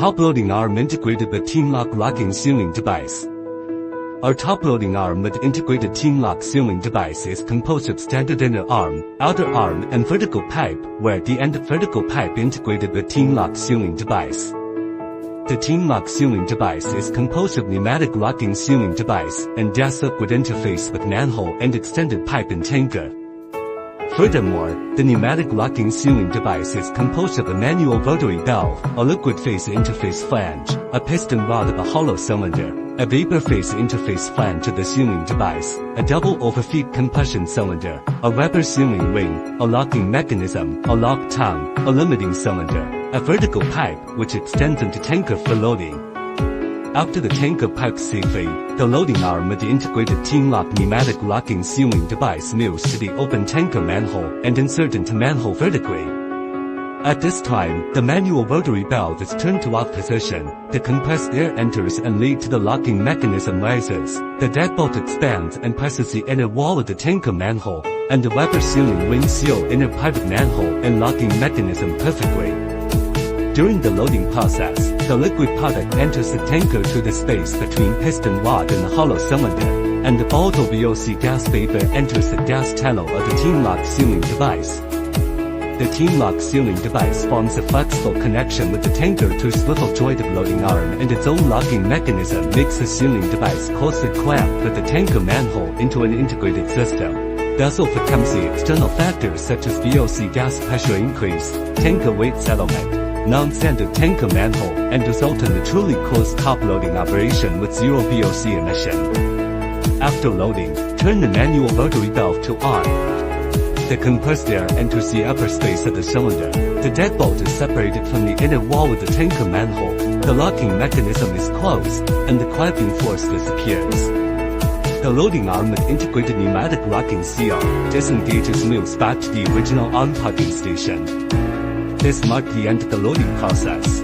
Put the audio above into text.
top loading arm integrated with Teamlock locking sealing device. Our top-loading arm with integrated Teamlock sealing device is composed of standard inner arm, outer arm, and vertical pipe, where the end of vertical pipe integrated with Teamlock sealing device. The Teamlock sealing device is composed of pneumatic locking sealing device and gas liquid interface with manhole and extended pipe in tanker. Furthermore, the pneumatic locking sealing device is composed of a manual rotary valve, a liquid phase interface flange, a piston rod of a hollow cylinder, a vapor phase interface flange of the sealing device, a double overfeed compression cylinder, a rubber sealing ring, a locking mechanism, a lock tongue, a limiting cylinder, a vertical pipe which extends into tanker for loading. After the tanker pipes safely, the loading arm with the integrated Teamlock pneumatic locking sealing device moves to the open tanker manhole and insert into manhole vertically. At this time, the manual rotary valve is turned to off position, the compressed air enters and lead to the locking mechanism rises, the deadbolt expands and presses the inner wall of the tanker manhole, and the rubber sealing ring seal inner private manhole and locking mechanism perfectly. During the loading process, the liquid product enters the tanker through the space between piston rod and the hollow cylinder, and the volatile VOC gas vapor enters the gas channel of the Teamlock sealing device. The Teamlock sealing device forms a flexible connection with the tanker through swivel-jointed loading arm, and its own locking mechanism makes the sealing device closely clamped with the tanker manhole into an integrated system. Thus overcomes the external factors such as VOC gas pressure increase, tanker weight settlement, non-standard tanker manhole, and result in a truly closed top-loading operation with zero VOC emission. After loading, turn the manual rotary valve to on. The compressed air enters the upper space of the cylinder. The deadbolt is separated from the inner wall of the tanker manhole. The locking mechanism is closed, and the clamping force disappears. The loading arm with integrated pneumatic locking seal disengages moves back to the original on-parking station. This marked the end of the loading process.